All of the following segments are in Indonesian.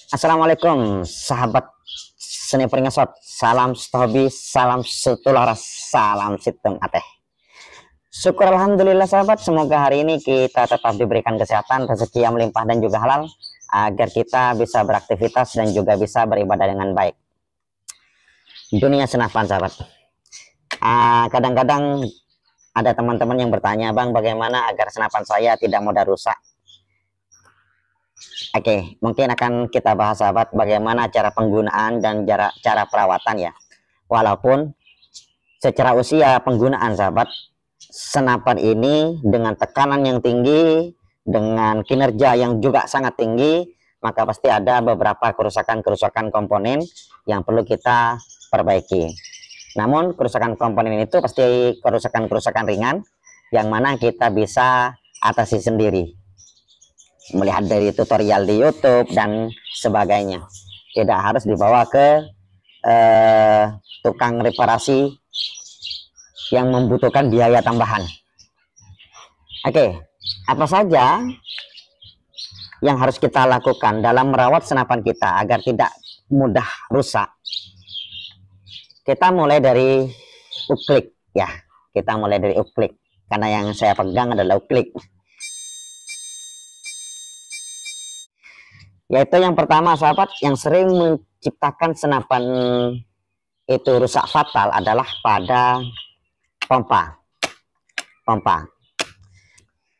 Assalamualaikum sahabat seni peringasot, salam hobi, salam setularas, salam situng ateh. Syukur alhamdulillah sahabat, semoga hari ini kita tetap diberikan kesehatan, rezeki yang melimpah dan juga halal, agar kita bisa beraktivitas dan juga bisa beribadah dengan baik. Dunia senapan sahabat. Kadang-kadang ada teman-teman yang bertanya, bang, bagaimana agar senapan saya tidak mudah rusak? Oke, mungkin akan kita bahas sahabat bagaimana cara penggunaan dan cara perawatan ya. Walaupun secara usia penggunaan sahabat, senapan ini dengan tekanan yang tinggi, dengan kinerja yang juga sangat tinggi, maka pasti ada beberapa kerusakan-kerusakan komponen yang perlu kita perbaiki. Namun kerusakan komponen itu pasti kerusakan-kerusakan ringan yang mana kita bisa atasi sendiri. Melihat dari tutorial di YouTube dan sebagainya, tidak harus dibawa ke tukang reparasi yang membutuhkan biaya tambahan. Oke, apa saja yang harus kita lakukan dalam merawat senapan kita agar tidak mudah rusak? Kita mulai dari uklik ya, kita mulai dari uklik karena yang saya pegang adalah uklik. Yaitu yang pertama sahabat, yang sering menciptakan senapan itu rusak fatal adalah pada pompa.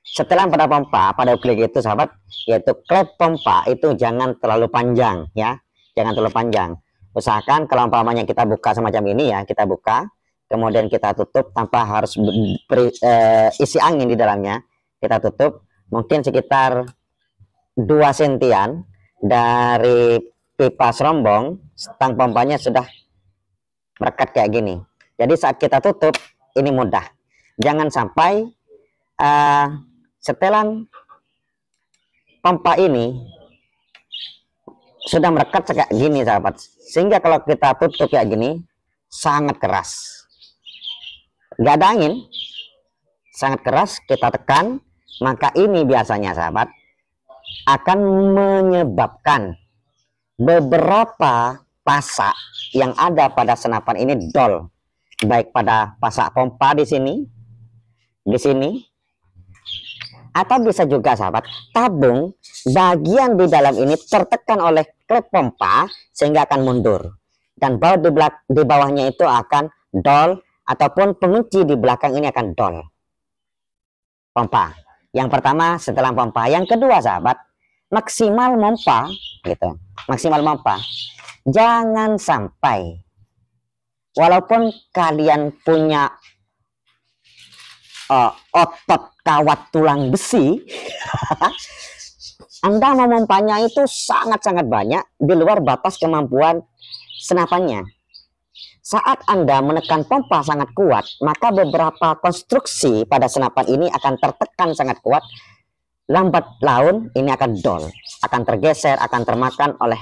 Setelah pada pompa, pada uklik itu sahabat, yaitu klep pompa itu jangan terlalu panjang ya, jangan terlalu panjang. Usahakan kalau umpamanya kita buka semacam ini ya, kita buka, kemudian kita tutup tanpa harus isi angin di dalamnya, kita tutup mungkin sekitar 2 sentian dari pipa serombong, stang pompanya sudah merekat kayak gini. Jadi saat kita tutup ini mudah. Jangan sampai setelan pompa ini sudah merekat kayak gini sahabat, sehingga kalau kita tutup kayak gini sangat keras, nggak ada angin, sangat keras. Kita tekan, maka ini biasanya sahabat akan menyebabkan beberapa pasak yang ada pada senapan ini dol, baik pada pasak pompa di sini, atau bisa juga sahabat tabung bagian di dalam ini tertekan oleh klep pompa sehingga akan mundur, dan di bawahnya itu akan dol, ataupun pengunci di belakang ini akan dol. Pompa yang pertama setelah pompa. Yang kedua sahabat, maksimal mompa gitu, maksimal mompa. Jangan sampai walaupun kalian punya otot kawat tulang besi Anda memompanya itu sangat-sangat banyak di luar batas kemampuan senapannya. Saat Anda menekan pompa sangat kuat, maka beberapa konstruksi pada senapan ini akan tertekan sangat kuat. Lambat laun ini akan dol, akan tergeser, akan termakan oleh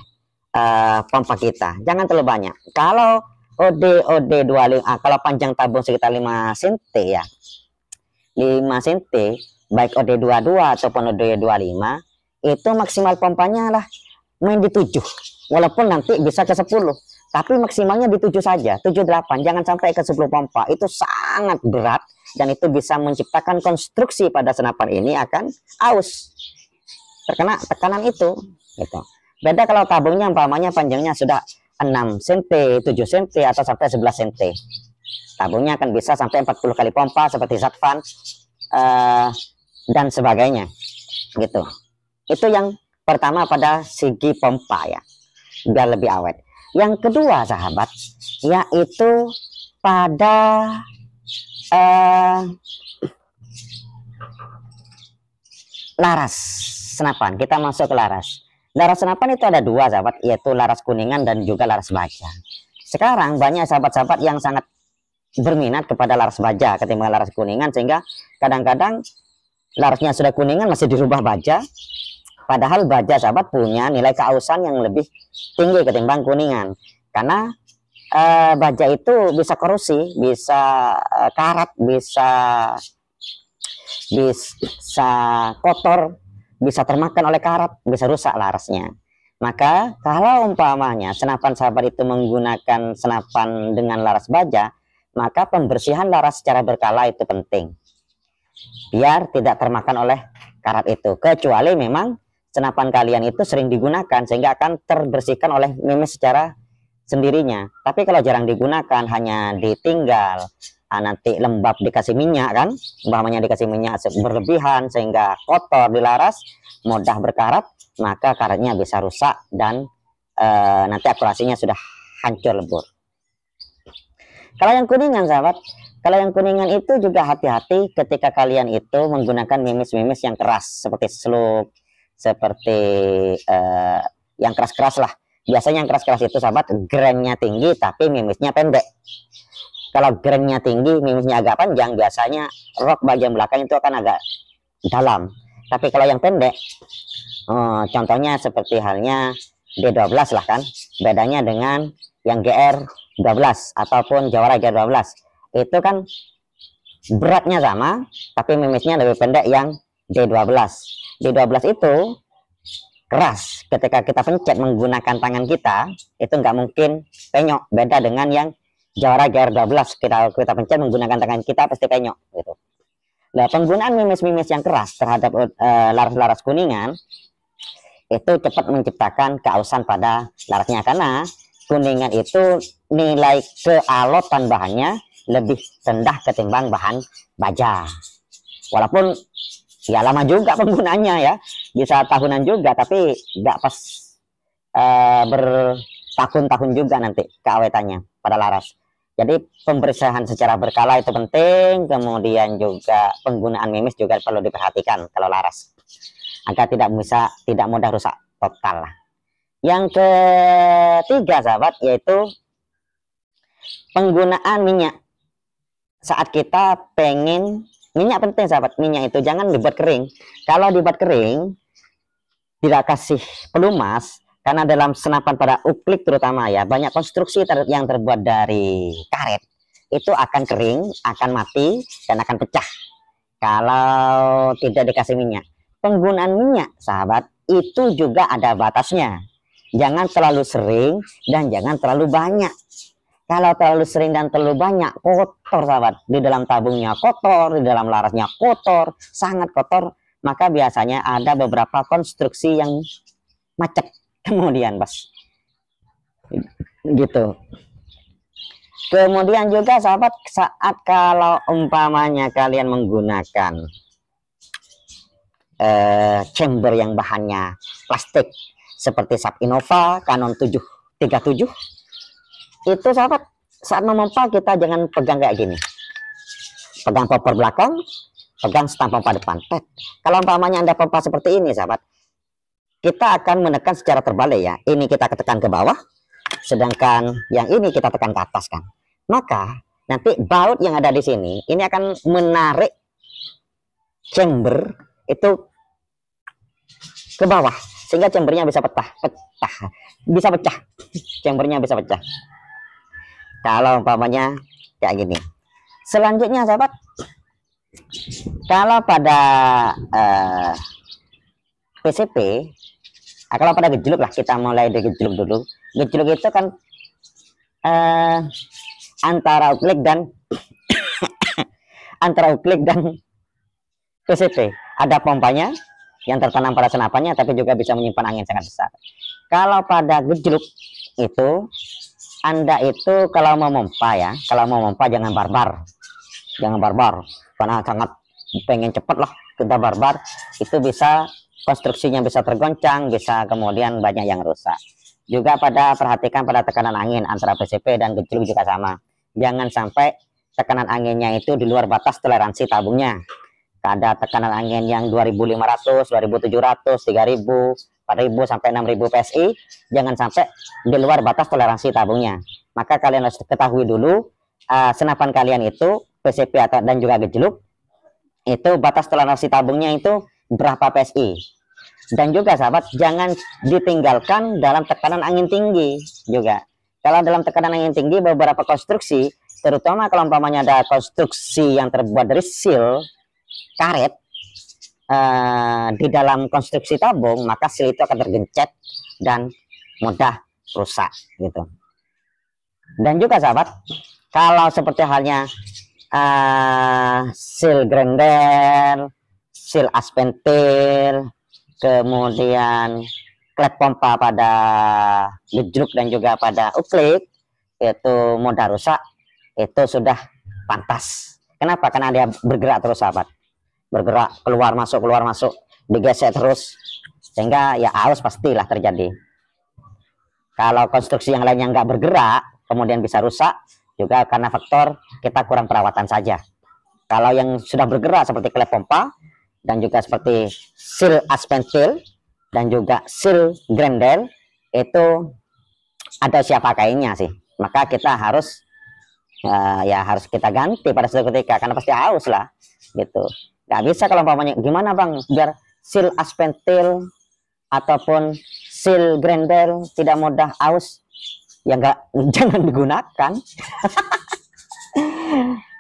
pompa kita. Jangan terlalu banyak. Kalau OD 25, kalau panjang tabung sekitar 5 cm ya, 5 cm, baik OD 22 ataupun OD 25, itu maksimal pompanya lah main di 7, walaupun nanti bisa ke 10, tapi maksimalnya di 7 saja, 7-8, jangan sampai ke 10 pompa. Itu sangat berat dan itu bisa menciptakan konstruksi pada senapan ini akan aus, terkena tekanan itu gitu. Beda kalau tabungnya umpamanya panjangnya sudah 6 cm, 7 cm atau sampai 11 cm. Tabungnya akan bisa sampai 40 kali pompa seperti Zatvan dan sebagainya gitu. Itu yang pertama pada segi pompa ya, biar lebih awet. Yang kedua sahabat, yaitu pada laras senapan. Kita masuk ke laras. Laras senapan itu ada 2 sahabat, yaitu laras kuningan dan juga laras baja. Sekarang banyak sahabat-sahabat yang sangat berminat kepada laras baja ketimbang laras kuningan, sehingga kadang-kadang larasnya sudah kuningan masih dirubah baja, padahal baja sahabat punya nilai keausan yang lebih tinggi ketimbang kuningan, karena baja itu bisa korosi, bisa karat, bisa kotor, bisa termakan oleh karat, bisa rusak larasnya. Maka kalau umpamanya senapan sahabat itu menggunakan senapan dengan laras baja, maka pembersihan laras secara berkala itu penting biar tidak termakan oleh karat itu, kecuali memang senapan kalian itu sering digunakan sehingga akan terbersihkan oleh memes secara sendirinya. Tapi kalau jarang digunakan, hanya ditinggal, nanti lembab dikasih minyak kan, umpamanya dikasih minyak berlebihan sehingga kotor di laras, mudah berkarat, maka karatnya bisa rusak dan nanti akurasinya sudah hancur lebur. Kalau yang kuningan sahabat, kalau yang kuningan itu juga hati-hati ketika kalian itu menggunakan memes-memes yang keras seperti slug, seperti yang keras-keras lah. Biasanya yang keras-keras itu sahabat grainnya tinggi tapi memesnya pendek. Kalau grainnya tinggi, memesnya agak panjang, biasanya rok bagian belakang itu akan agak dalam. Tapi kalau yang pendek, contohnya seperti halnya D12 lah kan, bedanya dengan yang GR12 ataupun Jawara GR12 itu kan beratnya sama tapi memesnya lebih pendek yang D12. D12 itu keras, ketika kita pencet menggunakan tangan kita itu nggak mungkin penyok, beda dengan yang Jawara GR12 kita pencet menggunakan tangan kita pasti penyok gitu. Nah, penggunaan memes-memes yang keras terhadap laras-laras kuningan itu cepat menciptakan keausan pada larasnya, karena kuningan itu nilai kealotan bahannya lebih rendah ketimbang bahan baja. Walaupun ya lama juga penggunanya ya, bisa tahunan juga, tapi nggak pas bertahun-tahun juga nanti keawetannya pada laras. Jadi pembersihan secara berkala itu penting, kemudian juga penggunaan memes juga perlu diperhatikan kalau laras, agar tidak mudah rusak total lah. Yang ketiga sahabat, yaitu penggunaan minyak. Saat kita pengen, minyak penting sahabat, minyak itu jangan dibuat kering. Kalau dibuat kering, tidak kasih pelumas, karena dalam senapan pada uklik terutama ya, banyak konstruksi yang terbuat dari karet, itu akan kering, akan mati, dan akan pecah kalau tidak dikasih minyak. Penggunaan minyak sahabat, itu juga ada batasnya. Jangan terlalu sering dan jangan terlalu banyak. Kalau terlalu sering dan terlalu banyak, kotor sahabat. Di dalam tabungnya kotor, di dalam larasnya kotor, sangat kotor. Maka biasanya ada beberapa konstruksi yang macet kemudian bos. Gitu. Kemudian juga sahabat, saat kalau umpamanya kalian menggunakan chamber yang bahannya plastik seperti Sub Innova Canon 737, itu sahabat, saat memompa kita jangan pegang kayak gini, pegang popor belakang, pegang stang pompa depan. Kalau umpamanya Anda pompa seperti ini sahabat, kita akan menekan secara terbalik ya, ini kita tekan ke bawah, sedangkan yang ini kita tekan ke atas kan. Maka nanti baut yang ada di sini ini akan menarik chamber itu ke bawah, sehingga chambernya bisa bisa pecah, chambernya bisa pecah kalau umpamanya kayak gini. Selanjutnya sahabat, kalau pada PCP, kalau pada gejluk lah, kita mulai dari gejluk dulu. Gejluk itu kan antara uklik dan PCP ada pompanya yang tertanam pada senapannya, tapi juga bisa menyimpan angin sangat besar. Kalau pada gejluk itu, Anda itu kalau mau memompa ya, kalau mau memompa jangan barbar, karena sangat pengen cepet lah kita barbar, itu bisa konstruksinya bisa tergoncang, bisa kemudian banyak yang rusak. Juga perhatikan pada tekanan angin antara PCP dan gejluk juga sama. Jangan sampai tekanan anginnya itu di luar batas toleransi tabungnya. Ada tekanan angin yang 2500, 2700, 3000, 4000 sampai 6000 PSI, jangan sampai di luar batas toleransi tabungnya. Maka kalian harus ketahui dulu senapan kalian itu PCP dan juga gejluk itu batas toleransi tabungnya itu berapa PSI. Dan juga sahabat, jangan ditinggalkan dalam tekanan angin tinggi juga. Kalau dalam tekanan angin tinggi, beberapa konstruksi, terutama kalau umpamanya ada konstruksi yang terbuat dari seal karet di dalam konstruksi tabung, maka seal itu akan tergencet dan mudah rusak gitu. Dan juga sahabat, kalau seperti halnya seal grinder, seal aspentil, kemudian klep pompa pada gejruk dan juga pada uklik itu mudah rusak, itu sudah pantas. Kenapa? Karena dia bergerak terus sahabat, bergerak keluar masuk, digesek terus, sehingga ya aus pastilah terjadi. Kalau konstruksi yang lainnya nggak bergerak, kemudian bisa rusak juga karena faktor kita kurang perawatan saja. Kalau yang sudah bergerak seperti klep pompa dan juga seperti seal aspentil dan juga seal grinder, itu ada siapa pakainya sih, maka kita harus ya harus kita ganti pada suatu ketika, karena pasti aus lah gitu. Nggak bisa kalau umpamanya gimana bang biar seal aspentil ataupun seal grinder tidak mudah aus, ya enggak, jangan digunakan.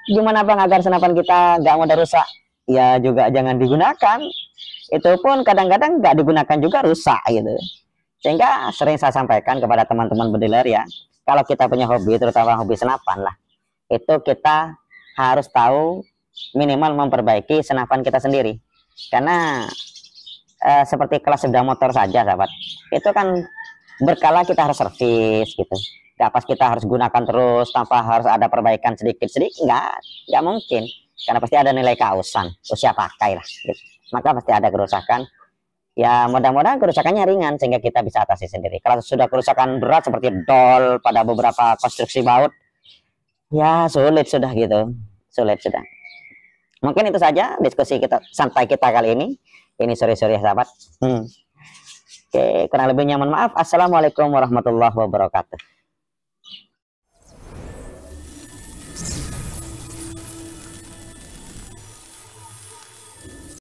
Gimana bang agar senapan kita nggak mudah rusak, ya juga jangan digunakan. Itu pun kadang-kadang nggak digunakan juga rusak gitu. Sehingga sering saya sampaikan kepada teman-teman bediler ya, kalau kita punya hobi, terutama hobi senapan lah, itu kita harus tahu minimal memperbaiki senapan kita sendiri. Karena seperti kelas sepeda motor saja sahabat, itu kan berkala kita harus servis gitu. Gak pas kita harus gunakan terus tanpa harus ada perbaikan sedikit-sedikit, nggak mungkin, karena pasti ada nilai keausan, usia pakai lah gitu. Maka pasti ada kerusakan. Ya mudah-mudahan kerusakannya ringan sehingga kita bisa atasi sendiri. Kalau sudah kerusakan berat seperti dol pada beberapa konstruksi baut, ya sulit sudah gitu, sulit sudah. Mungkin itu saja diskusi kita santai kita kali ini. Ini sore-sore ya sahabat. Oke, kurang lebihnya mohon maaf. Assalamualaikum warahmatullahi wabarakatuh.